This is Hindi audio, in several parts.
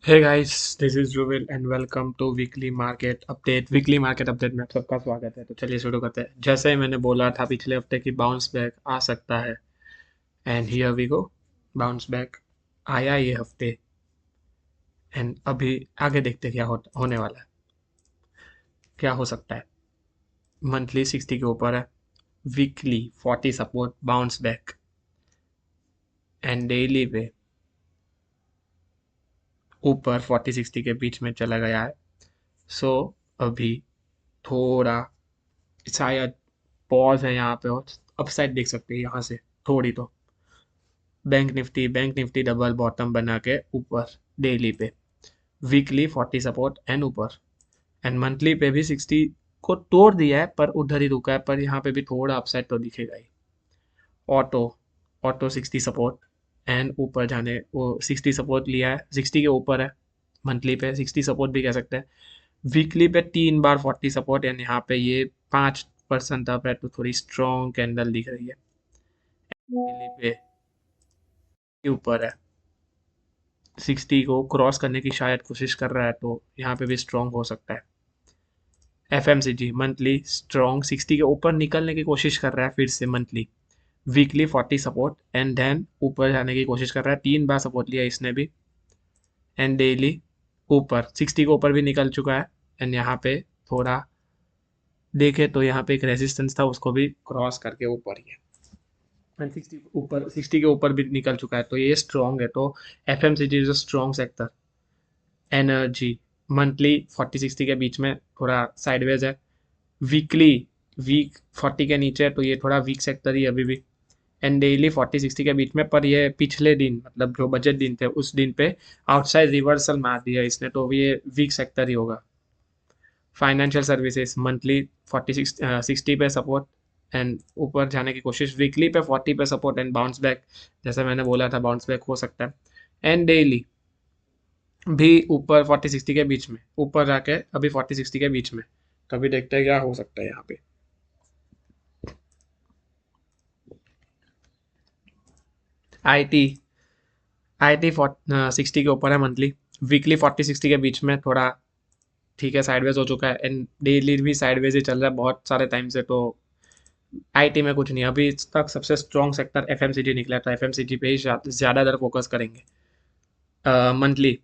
Hey guys, this is Jubil and welcome to weekly market update. Weekly market update में आप सबका स्वागत है। तो चलिए शुरू करते हैं। जैसे ही मैंने बोला था पिछले हफ्ते की बाउंस बैक आ सकता है, and here we go. Bounce back आया ये हफ्ते। एंड अभी आगे देखते हैं क्या होने वाला है, क्या हो सकता है। मंथली 60 के ऊपर है, weekly 40 support bounce back, and daily पे ऊपर 40-60 के बीच में चला गया है। सो अभी थोड़ा शायद पॉज है यहाँ पे, और अपसाइड देख सकते हैं यहाँ से थोड़ी। तो बैंक निफ्टी डबल बॉटम बना के ऊपर डेली पे, वीकली 40 सपोर्ट एंड ऊपर, एंड मंथली पे भी 60 को तोड़ दिया है पर उधर ही रुका है। पर यहाँ पे भी थोड़ा अपसाइड तो दिखेगा ही। ऑटो ऑटो 60 सपोर्ट एंड ऊपर जाने, वो 60 सपोर्ट लिया है, 60 के ऊपर है। मंथली पे 60 सपोर्ट भी कह सकते हैं। वीकली पे 3 बार 40 सपोर्ट, एंड यहाँ पे ये 5% अप है, तो थोड़ी स्ट्रॉन्ग कैंडल दिख रही है। डेली पे के ऊपर है, 60 को क्रॉस करने की शायद कोशिश कर रहा है, तो यहाँ पे भी स्ट्रॉन्ग हो सकता है। एफएमसीजी मंथली स्ट्रॉन्ग 60 के ऊपर निकलने की कोशिश कर रहा है फिर से monthly. Weekly 40 support and then ऊपर जाने की कोशिश कर रहा है, 3 बार सपोर्ट लिया इसने भी। एंड डेली ऊपर 60 के ऊपर भी निकल चुका है, एंड यहाँ पे थोड़ा देखे तो यहाँ पे एक रेजिस्टेंस था, उसको भी क्रॉस करके ऊपर ही है। एंड 60 के ऊपर भी निकल चुका है, तो ये स्ट्रॉन्ग है। तो FMCG is a strong sector. Energy monthly 40-60 के बीच में थोड़ा साइडवेज है। वीकली वीक 40 के नीचे है, तो ये थोड़ा वीक सेक्टर ही अभी भी। एंड डेली 40-60 के बीच में, पर ये पिछले दिन मतलब जो बजट दिन थे उस दिन पे आउटसाइड रिवर्सल मार दिया इसने, तो ये वीक सेक्टर ही होगा। फाइनेंशियल सर्विसेज मंथली 60 पे सपोर्ट एंड ऊपर जाने की कोशिश, वीकली पे 40 पे सपोर्ट एंड बाउंस बैक। जैसे मैंने बोला था बाउंस बैक हो सकता है। एंड डेली भी ऊपर 40-60 के बीच में, ऊपर जाके अभी 40-60 के बीच में। तो अभी देखते हैं क्या हो सकता है यहाँ पे। आईटी आईटी 60 के ऊपर है मंथली, वीकली 40-60 के बीच में थोड़ा ठीक है, साइडवेज हो चुका है, एंड डेली भी साइडवेज ही चल रहा है बहुत सारे टाइम से। तो आईटी में कुछ नहीं, अभी तक सबसे स्ट्रॉन्ग सेक्टर एफएमसीजी निकला है, तो एफएमसीजी पे ही ज़्यादातर फोकस करेंगे। मंथली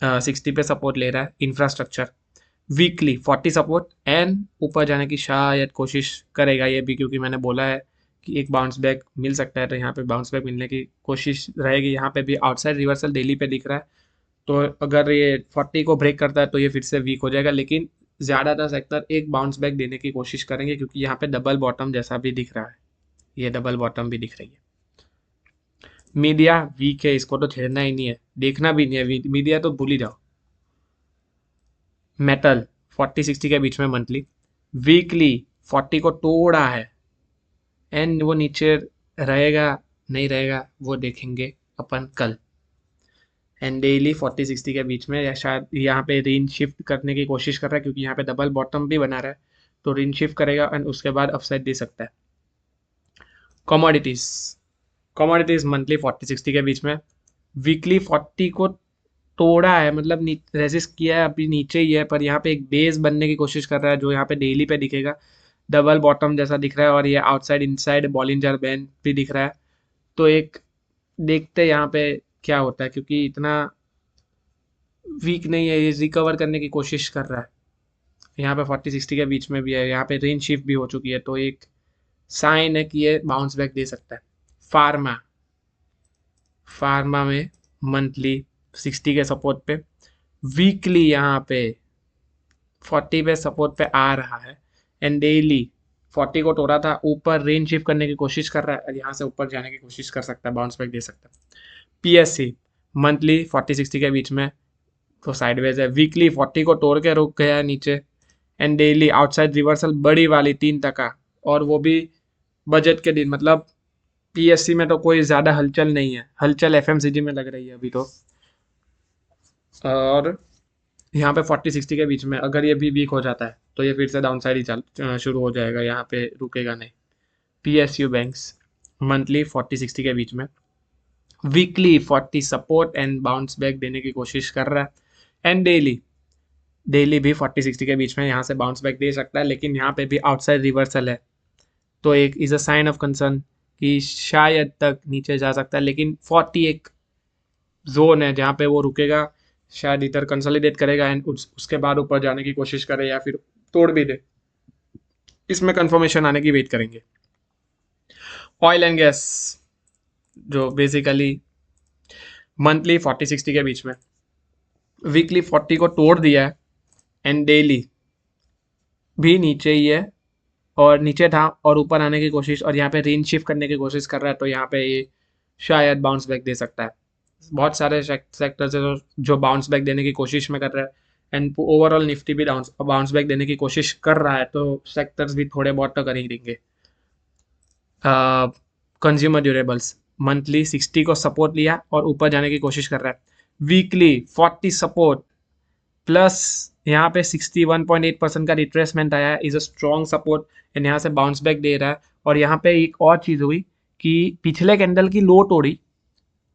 60 पे सपोर्ट ले रहा है इंफ्रास्ट्रक्चर, वीकली 40 सपोर्ट एंड ऊपर जाने की शायद कोशिश करेगा ये भी, क्योंकि मैंने बोला है कि एक बाउंस बैक मिल सकता है, तो यहाँ पे बाउंस बैक मिलने की कोशिश रहेगी। यहाँ पे भी आउटसाइड रिवर्सल डेली पे दिख रहा है, तो अगर ये 40 को ब्रेक करता है तो ये फिर से वीक हो जाएगा, लेकिन ज़्यादातर सेक्टर एक बाउंस बैक देने की कोशिश करेंगे, क्योंकि यहाँ पे डबल बॉटम जैसा भी दिख रहा है, ये डबल बॉटम भी दिख रही है। मीडिया वीक है, इसको तो छेड़ना ही नहीं है, देखना भी नहीं है, मीडिया तो भूल ही जाओ। मेटल 40-60 के बीच में मंथली, वीकली 40 को तोड़ा है, एंड वो नीचे रहेगा नहीं रहेगा वो देखेंगे अपन कल। एंड डेली 40-60 के बीच में, या शायद यहाँ पे रेंज शिफ्ट करने की कोशिश कर रहा है, क्योंकि यहाँ पे डबल बॉटम भी बना रहा है, तो रेंज शिफ्ट करेगा एंड उसके बाद अपसाइड दे सकता है। कमोडिटीज कमोडिटीज मंथली 40-60 के बीच में, वीकली 40 को तोड़ा है, मतलब रेजिस्ट किया है, अभी नीचे ही है, पर यहाँ पे एक बेस बनने की कोशिश कर रहा है, जो यहाँ पे डेली पे दिखेगा डबल बॉटम जैसा दिख रहा है, और ये आउटसाइड इनसाइड बॉलिंजर बैंड भी दिख रहा है। तो एक देखते हैं यहाँ पे क्या होता है, क्योंकि इतना वीक नहीं है, ये रिकवर करने की कोशिश कर रहा है। यहाँ पे 40-60 के बीच में भी है, यहाँ पे रेंज शिफ्ट भी हो चुकी है, तो एक साइन है कि ये बाउंस बैक दे सकता है। फार्मा फार्मा में मंथली 60 के सपोर्ट पे, वीकली यहाँ पे 40 पे सपोर्ट पे आ रहा है, एंड डेली 40 को तोड़ा था, ऊपर रेंज शिफ्ट करने की कोशिश कर रहा है, और यहाँ से ऊपर जाने की कोशिश कर सकता है, बाउंस बैक दे सकता है। पीएससी मंथली 40-60 के बीच में, तो साइडवेज है, वीकली 40 को तोड़ के रुक गया है नीचे, एंड डेली आउटसाइड रिवर्सल बड़ी वाली 3 टका, और वो भी बजट के दिन। मतलब पीएससी में तो कोई ज़्यादा हलचल नहीं है, हलचल एफएमसीजी में लग रही है अभी तो। और यहाँ पे 40-60 के बीच में अगर ये भी वीक हो जाता है, तो ये फिर से डाउन साइड ही शुरू हो जाएगा, यहाँ पे रुकेगा नहीं। पीएसयू बैंक्स मंथली 40-60 के बीच में, weekly 40 support and bounce back देने की कोशिश कर रहा है। एंड डेली डेली भी 40-60 के बीच में यहाँ से बाउंस बैक दे सकता है, लेकिन यहाँ पे भी आउटसाइड रिवर्सल है, तो एक is a sign of concern कि शायद तक नीचे जा सकता है। लेकिन 40 एक जोन है जहाँ पे वो रुकेगा, शायद इधर कंसोलिडेट करेगा एंड उसके बाद ऊपर जाने की कोशिश करे या फिर तोड़ भी दे। इसमें कंफर्मेशन आने की वेट करेंगे। ऑयल एंड गैस जो बेसिकली मंथली 40-60 के बीच में, वीकली 40 को तोड़ दिया है एंड डेली भी नीचे ही है, और नीचे था और ऊपर आने की कोशिश, और यहाँ पे रेंज शिफ्ट करने की कोशिश कर रहा है, तो यहाँ पे ये शायद बाउंस बैक दे सकता है। बहुत सारे सेक्टर्स है जो बाउंस बैक देने की कोशिश में कर रहा है, एंड ओवरऑल निफ्टी भी बाउंस बैक देने की कोशिश कर रहा है, तो सेक्टर्स भी थोड़े बहुत तो कर ही देंगे। कंज्यूमर ड्यूरेबल्स मंथली 60 को सपोर्ट लिया और ऊपर जाने की कोशिश कर रहा है, वीकली 40 सपोर्ट प्लस यहाँ पे 61.8% का रिट्रेसमेंट आया है, is a strong support and यहाँ से बाउंस बैक दे रहा है। और यहाँ पे एक और चीज़ हुई कि पिछले कैंडल की लो तोड़ी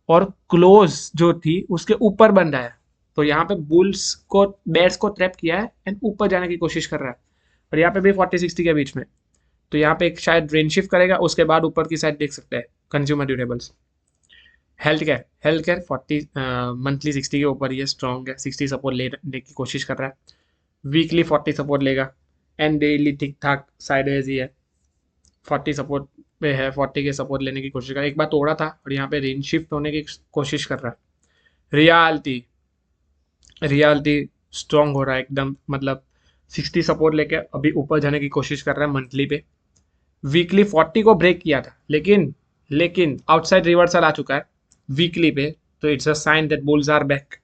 और क्लोज जो थी उसके ऊपर बन रहा है, तो यहाँ पे बुल्स को बेयर्स को ट्रैप किया है एंड ऊपर जाने की कोशिश कर रहा है, और यहाँ पे भी 40-60 के बीच में, तो यहाँ पे एक शायद रेंज शिफ्ट करेगा, उसके बाद ऊपर की साइड देख सकते हैं। Consumer durables, health care 40 monthly 60 के ऊपर ये स्ट्रॉन्ग है, 60 सपोर्ट लेने की कोशिश कर रहा है, वीकली 40 सपोर्ट लेगा एंड डेली ठीक ठाक साइडवेज ही है, 40 सपोर्ट पे है, 40 के सपोर्ट लेने की कोशिश कर, एक बार तोड़ा था और यहाँ पे रेंज शिफ्ट होने की कोशिश कर रहा है। रियलिटी स्ट्रॉन्ग हो रहा है एकदम, मतलब 60 सपोर्ट लेके अभी ऊपर जाने की कोशिश कर रहा है मंथली पे। वीकली 40 को ब्रेक किया था, लेकिन आउटसाइड रिवर्सल आ चुका है वीकली पे, तो it's a sign that bulls are back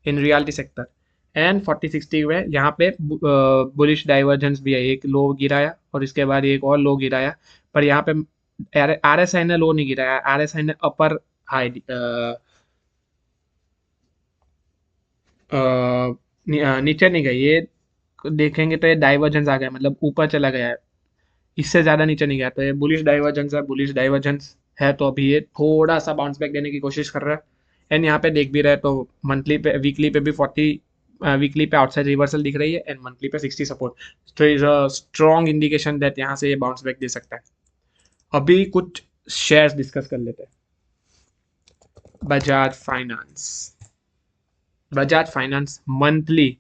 in reality sector. And 40-60 में यहाँ पे बुलिश डाइवर्जेंस भी है, एक लो गिराया और इसके बाद एक और लो गिराया, पर यहाँ पे आर एस आई ने लो नहीं गिराया, आर एस आई ने अपर हाई नीचे नहीं गई, ये देखेंगे तो ये डाइवर्जेंस आ गया, मतलब ऊपर चला गया है, इससे ज़्यादा नीचे नहीं गया, तो ये बुलिश डाइवर्जेंस है, तो अभी ये थोड़ा सा बाउंस बैक देने की कोशिश कर रहा है। एंड यहाँ पे देख भी रहे तो मंथली पे वीकली पे भी 40, वीकली पे आउटसाइड रिवर्सल दिख रही है एंड मंथली पे 60 सपोर्ट, तो is a strong indication that यहाँ से ये बाउंस बैक दे सकता है। अभी कुछ शेयर्स डिस्कस कर लेते हैं। बजाज फाइनेंस मंथली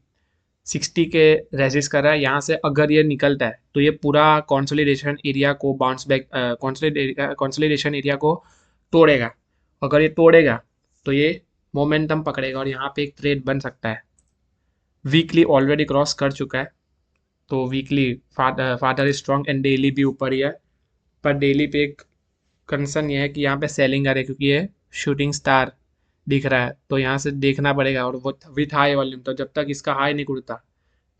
60 के रेजिस्ट कर रहा है, यहाँ से अगर ये निकलता है तो ये पूरा कॉन्सोलिडेशन एरिया को बाउंस बैक कॉन्सोलिडेशन एरिया को तोड़ेगा, अगर ये तोड़ेगा तो ये मोमेंटम पकड़ेगा और यहाँ पे एक ट्रेड बन सकता है। वीकली ऑलरेडी क्रॉस कर चुका है, तो weekly father is strong and daily भी ऊपर ही है, पर डेली पे एक कंसर्न ये है कि यहाँ पे सेलिंग आ रही है, क्योंकि ये शूटिंग स्टार दिख रहा है, तो यहाँ से देखना पड़ेगा, और वो विथ हाई वॉल्यूम, तो जब तक इसका हाई नहीं उड़ता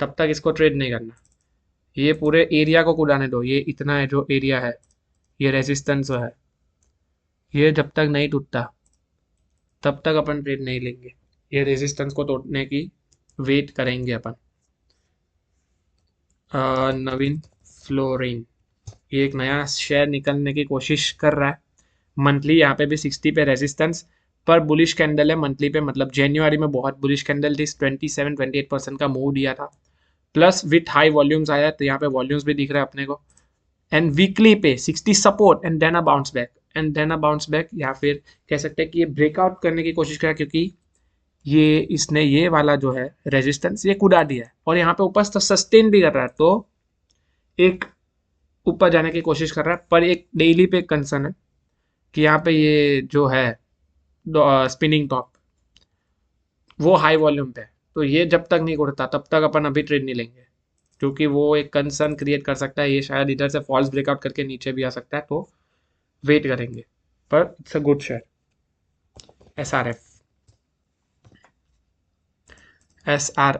तब तक इसको ट्रेड नहीं करना। ये पूरे एरिया को कुदाने दो, ये इतना है जो एरिया है, ये रेजिस्टेंस है, ये जब तक नहीं टूटता तब तक अपन ट्रेड नहीं लेंगे, ये रेजिस्टेंस को तोड़ने की वेट करेंगे अपन। नवीन फ्लोरिन, ये एक नया शेयर निकलने की कोशिश कर रहा है, मंथली यहाँ पे भी 60 पे रेजिस्टेंस, पर बुलिश कैंडल है मंथली पे, मतलब जनवरी में बहुत बुलिश कैंडल थी, 27-28% का मूव दिया था, प्लस विथ हाई वॉल्यूम्स आया, तो यहाँ पे वॉल्यूम्स भी दिख रहा है अपने को, एंड वीकली पे 60 support and then a bounce back, या फिर कह सकते हैं कि ये ब्रेकआउट करने की कोशिश करा, क्योंकि ये इसने ये वाला जो है रेजिस्टेंस ये कुदा दिया है और यहाँ पे ऊपर सस्टेन भी कर रहा है, तो एक ऊपर जाने की कोशिश कर रहा है, पर एक डेली पे कंसर्न है कि यहाँ पे ये जो है स्पिनिंग टॉप वो हाई वॉल्यूम पे, तो ये जब तक नहीं उड़ता तब तक अपन अभी ट्रेड नहीं लेंगे, क्योंकि वो एक कंसर्न क्रिएट कर सकता है, ये शायद इधर से फॉल्स ब्रेकआउट करके नीचे भी आ सकता है, तो वेट करेंगे, पर it's a good share. S R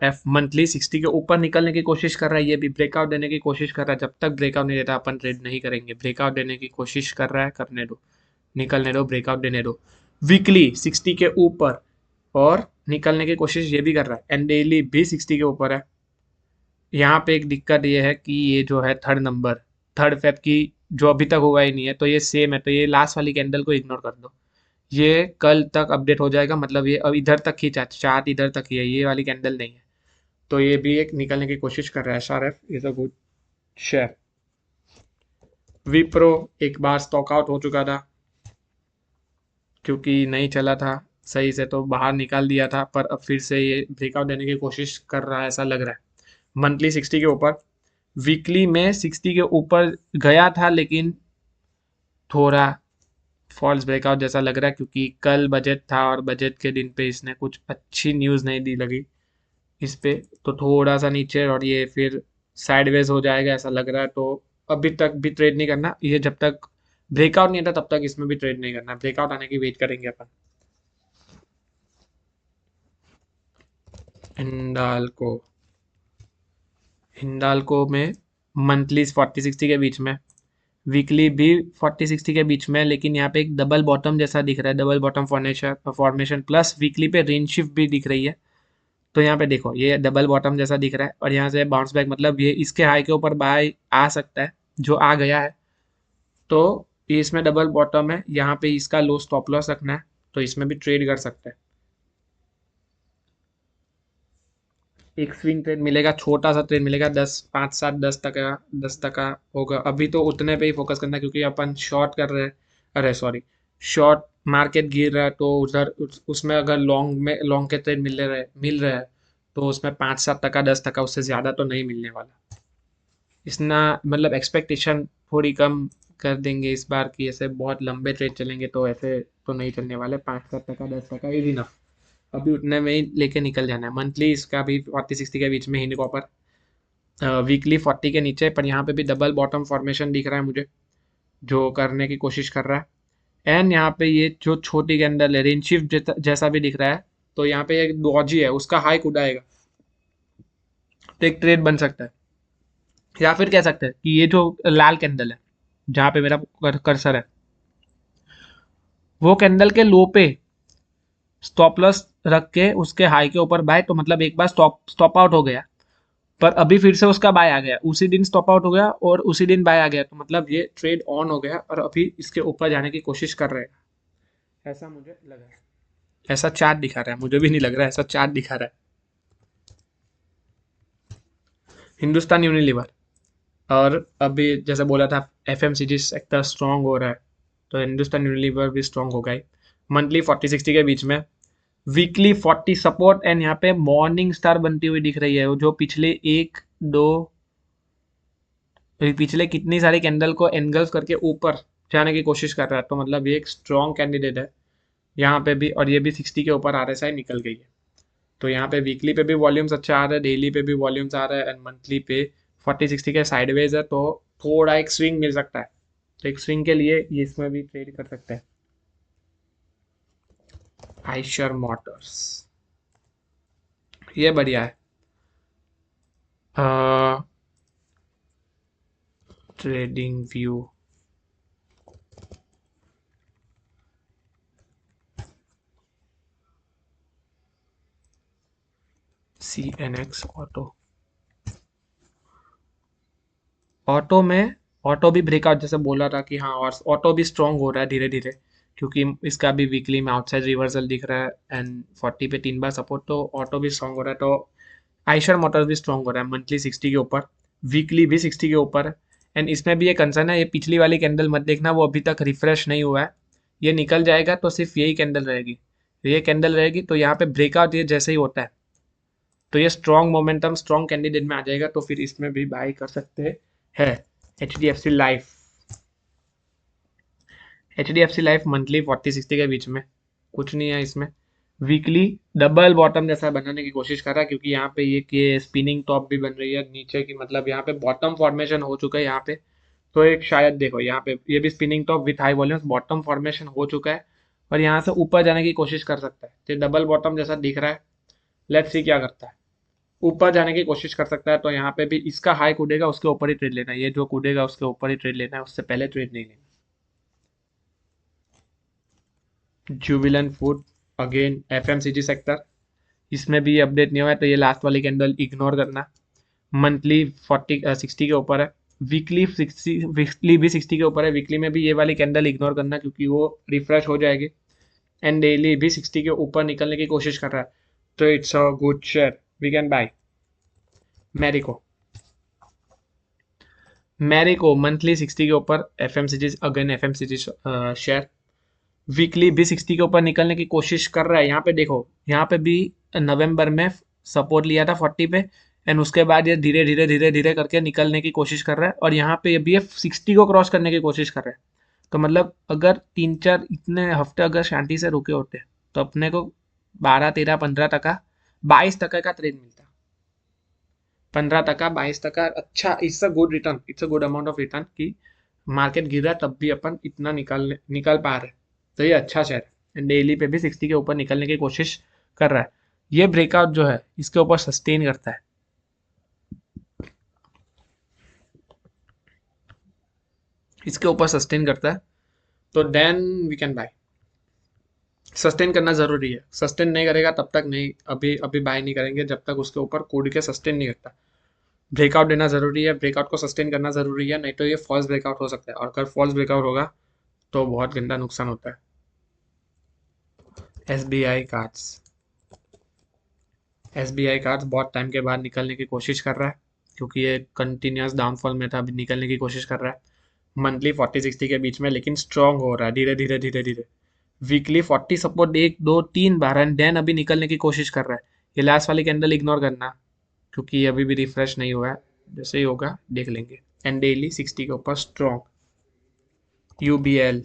F monthly 60 के ऊपर निकलने की कोशिश कर रहा है, ये भी ब्रेकआउट देने की कोशिश कर रहा है, जब तक ब्रेकआउट नहीं देता अपन ट्रेड नहीं करेंगे, ब्रेकआउट देने की कोशिश कर रहा है, करने दो, निकलने दो, ब्रेकआउट देने दो। वीकली 60 के ऊपर और निकलने की कोशिश ये भी कर रहा है एंड डेली भी 60 के ऊपर है। यहाँ पे एक दिक्कत ये है कि ये जो है थर्ड फेब की जो अभी तक हुआ ही नहीं है, तो ये सेम है, तो ये लास्ट वाली कैंडल को इग्नोर कर दो, ये कल तक अपडेट हो जाएगा, मतलब ये अब इधर तक ही चार्ट इधर तक ही है, ये वाली कैंडल नहीं है। तो ये भी एक निकलने की कोशिश कर रहा है। SRF is a good share. Wipro एक बार स्टॉक आउट हो चुका था क्योंकि नहीं चला था सही से, तो बाहर निकाल दिया था, पर अब फिर से ये ब्रेकआउट देने की कोशिश कर रहा है ऐसा लग रहा है। मंथली 60 के ऊपर, वीकली में 60 के ऊपर गया था, लेकिन थोड़ा फॉल्स ब्रेकआउट जैसा लग रहा है क्योंकि कल बजट था और बजट के दिन पे इसने कुछ अच्छी न्यूज़ नहीं दी लगी इस पे, तो थोड़ा सा नीचे और ये फिर साइडवेज हो जाएगा ऐसा लग रहा है। तो अभी तक भी ट्रेड नहीं करना, ये जब तक ब्रेकआउट नहीं आता तब तक इसमें भी ट्रेड नहीं करना, ब्रेकआउट आने की वेट करेंगे अपन। हिंडाल्को, हिंडाल्को में मंथली 40-60 के बीच में, वीकली भी 40-60 के बीच में, लेकिन यहाँ पे एक डबल बॉटम जैसा दिख रहा है, double bottom formation plus weekly पे रेंज शिफ्ट भी दिख रही है। तो यहाँ पे देखो ये डबल बॉटम जैसा दिख रहा है और यहाँ से बाउंस बैक, मतलब ये इसके हाई के ऊपर बाय आ सकता है, जो आ गया है। तो ये इसमें डबल बॉटम है, यहाँ पे इसका लो स्टॉप लॉस रखना है, तो इसमें भी ट्रेड कर सकते हैं। एक स्विंग ट्रेड मिलेगा, छोटा सा ट्रेड मिलेगा, 5-7 10 टका होगा। अभी तो उतने पे ही फोकस करना है क्योंकि अपन शॉर्ट कर रहे हैं, अरे सॉरी, शॉर्ट मार्केट गिर रहा है, तो उधर उसमें अगर लॉन्ग के ट्रेड मिल रहे हैं तो उसमें 5-7 टका 10 टका, उससे ज़्यादा तो नहीं मिलने वाला। इतना मतलब एक्सपेक्टेशन थोड़ी कम कर देंगे इस बार की, ऐसे बहुत लंबे ट्रेड चलेंगे तो ऐसे तो नहीं चलने वाले। 5-7 टका 10 टका इज इनफ, अभी उतने में ही लेके निकल जाना है। मंथली इसका भी 40-60 के बीच में हिंड कॉपर, वीकली 40 के नीचे, पर यहाँ पे भी डबल बॉटम फॉर्मेशन दिख रहा है मुझे, जो करने की कोशिश कर रहा है। एंड यहाँ पे ये जो छोटी कैंडल है रेंज शिफ्ट जैसा भी दिख रहा है, तो यहाँ पे एक डॉजी है, उसका हाई उड़ाएगा तो एक ट्रेड बन सकता है। या फिर कह सकते हैं कि ये जो लाल कैंडल है जहाँ पे मेरा कर्सर है, वो कैंडल के लो पे स्टॉप लॉस रख के उसके हाई के ऊपर बाय, तो मतलब एक बार स्टॉप आउट हो गया, पर अभी फिर से उसका बाय आ गया, उसी दिन स्टॉप आउट हो गया और उसी दिन बाय आ गया, तो मतलब ये ट्रेड ऑन हो गया और अभी इसके ऊपर जाने की कोशिश कर रहे हैं, ऐसा मुझे लगा है। ऐसा चार्ट दिखा रहा है, मुझे भी नहीं लग रहा है, ऐसा चार्ट दिखा रहा है। हिंदुस्तान यूनिलीवर, और अभी जैसे बोला था FMCG सेक्टर स्ट्रांग हो रहा है, तो हिंदुस्तान यूनिलीवर भी स्ट्रांग होगा ही। मंथली 40-60 के बीच में, वीकली 40 सपोर्ट, एंड यहाँ पे मॉर्निंग स्टार बनती हुई दिख रही है, जो पिछले कितनी सारी कैंडल को एनगल्फ करके ऊपर जाने की कोशिश कर रहा है, तो मतलब ये एक स्ट्रॉन्ग कैंडिडेट है यहाँ पे भी। और ये भी 60 के ऊपर RSI निकल गई है, तो यहाँ पे वीकली पे भी वॉल्यूम्स अच्छा आ रहा है, डेली पे भी वॉल्यूम्स आ रहा है, एंड मंथली पे 40-60 के साइडवेज है, तो थोड़ा एक स्विंग मिल सकता है, तो एक स्विंग के लिए ये इसमें भी ट्रेड कर सकते हैं। आइशर मोटर्स, ये बढ़िया है। Trading view, CNX auto, auto में ऑटो भी ब्रेकआउट जैसे बोला था कि हाँ, और ऑटो भी स्ट्रांग हो रहा है धीरे धीरे, क्योंकि इसका भी वीकली में आउटसाइड रिवर्सल दिख रहा है एंड 40 पे 3 बार सपोर्ट, तो ऑटो भी स्ट्रांग हो रहा है। तो आइशर मोटर्स भी स्ट्रांग हो रहा है, मंथली 60 के ऊपर, वीकली भी 60 के ऊपर है। एंड इसमें भी ये कंसर्न है, ये पिछली वाली कैंडल मत देखना, वो अभी तक रिफ्रेश नहीं हुआ है, ये निकल जाएगा तो सिर्फ यही कैंडल रहेगी, ये कैंडल रहेगी, तो यहाँ पे ब्रेकआउट ये जैसे ही होता है तो ये स्ट्रॉन्ग मोमेंटम स्ट्रॉन्ग कैंडिडेट में आ जाएगा, तो फिर इसमें भी बाय कर सकते हैं। H D F C life monthly 40-60 के बीच में, कुछ नहीं है इसमें। वीकली डबल बॉटम जैसा बनाने की कोशिश कर रहा है, क्योंकि यहाँ पे ये स्पिनिंग टॉप भी बन रही है नीचे की, मतलब यहाँ पे बॉटम फॉर्मेशन हो चुका है यहाँ पे, तो एक शायद देखो यहाँ पे ये भी spinning top width high volumes, bottom formation हो चुका है और यहाँ से ऊपर जाने की कोशिश कर सकता है, तो डबल बॉटम जैसा दिख रहा है। लेट्स सी क्या करता है, ऊपर जाने की कोशिश कर सकता है, तो यहाँ पे भी इसका हाई कूदेगा उसके ऊपर ही ट्रेड लेना है, ये जो कूदेगा उसके ऊपर ही ट्रेड लेना है, उससे पहले ट्रेड नहीं लेना। Jubilant food, again FMCG sector, इसमें भी अपडेट नहीं हुआ है, तो ये लास्ट वाली कैंडल इग्नोर करना। मंथली 60 के ऊपर है, वीकली भी 60 के ऊपर है, वीकली में भी ये वाली कैंडल इग्नोर करना क्योंकि वो रिफ्रेश हो जाएगी, एंड डेली भी 60 के ऊपर निकलने की कोशिश कर रहा है, तो it's a good share, we can buy. Marico, Marico monthly 60 के ऊपर, FMCG again FMCG share, weekly भी 60 के ऊपर निकलने की कोशिश कर रहा है। यहाँ पे देखो, यहाँ पे भी नवंबर में सपोर्ट लिया था 40 पे, एंड उसके बाद ये धीरे धीरे धीरे धीरे करके निकलने की कोशिश कर रहा है, और यहाँ पे भी ये 60 को क्रॉस करने की कोशिश कर रहा है। तो मतलब अगर 3-4 इतने हफ्ते अगर शांति से रुके होते तो अपने को 12, 13, 15 टका, 22 टका का ट्रेड मिलता। 15 टका, 22 टका, अच्छा, it's a good return, it's a good amount of return कि मार्केट गिरा तब भी अपन इतना निकल पा रहे, तो ये अच्छा शेयर है। डेली पे भी 60 के ऊपर निकलने की कोशिश कर रहा है। ये ब्रेकआउट जो है इसके ऊपर सस्टेन करता है, इसके ऊपर सस्टेन करता है, तो then we can buy. Sustain करना जरूरी है, सस्टेन नहीं करेगा तब तक नहीं, अभी अभी बाय नहीं करेंगे जब तक उसके ऊपर कूद के सस्टेन नहीं करता। ब्रेकआउट देना जरूरी है, ब्रेकआउट को सस्टेन करना जरूरी है, नहीं तो ये फॉल्स ब्रेकआउट हो सकता है, और अगर फॉल्स ब्रेकआउट होगा तो बहुत गंदा नुकसान होता है। एसबीआई कार्ड्स, एसबीआई कार्ड्स बहुत टाइम के बाद निकलने की कोशिश कर रहा है, क्योंकि ये कंटिन्यूस डाउनफॉल में था, अभी निकलने की कोशिश कर रहा है। मंथली 40-60 के बीच में, लेकिन स्ट्रांग हो रहा है धीरे धीरे धीरे धीरे। वीकली 40 सपोर्ट 1, 2, 3 बार, एंड देन अभी निकलने की कोशिश कर रहा है। ये लास्ट वाली कैंडल इग्नोर करना, क्योंकि ये अभी भी रिफ्रेश नहीं हुआ है, जैसे ही होगा देख लेंगे। एंड डेली 60 के ऊपर स्ट्रॉन्ग। यूबीएल,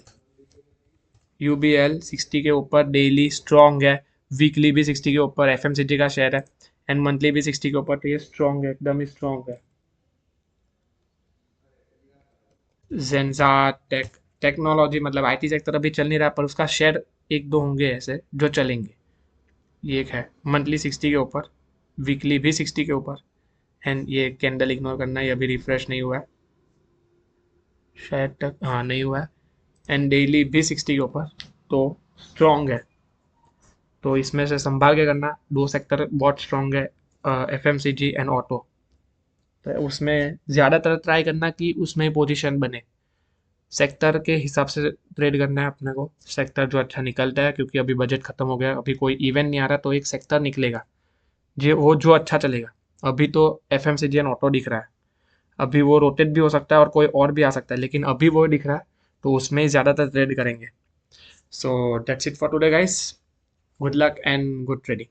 यूबीएल 60 के ऊपर डेली स्ट्रॉन्ग है, वीकली भी 60 के ऊपर, एफएमसीजी का शेयर है, एंड मंथली भी 60 के ऊपर, तो ये स्ट्रॉन्ग है, एकदम ही स्ट्रॉन्ग है। जेंजा टेक, टेक्नोलॉजी मतलब आईटी सेक्टर अभी चल नहीं रहा, पर उसका शेयर 1-2 होंगे ऐसे जो चलेंगे। ये एक है मंथली 60 के ऊपर, वीकली भी 60 के ऊपर, एंड ये कैंडल इग्नोर करना, ये अभी रिफ्रेश नहीं हुआ है शायद तक, हाँ नहीं हुआ है, एंड डेली भी 60 के ऊपर, तो स्ट्रॉन्ग है। तो इसमें से संभाल के करना, दो सेक्टर बहुत स्ट्रॉन्ग है, एफएमसीजी एंड ऑटो, तो उसमें ज़्यादातर ट्राई करना कि उसमें पोजीशन बने, सेक्टर के हिसाब से ट्रेड करना है अपने को, सेक्टर जो अच्छा निकलता है, क्योंकि अभी बजट खत्म हो गया, अभी कोई इवेंट नहीं आ रहा, तो एक सेक्टर निकलेगा जो वो जो अच्छा चलेगा। अभी तो एफएमसीजी एंड ऑटो दिख रहा है, अभी वो रोटेट भी हो सकता है और कोई और भी आ सकता है, लेकिन अभी वो दिख रहा है, तो उसमें ही ज़्यादातर ट्रेड करेंगे। So that's it for today guys, good luck and good trading.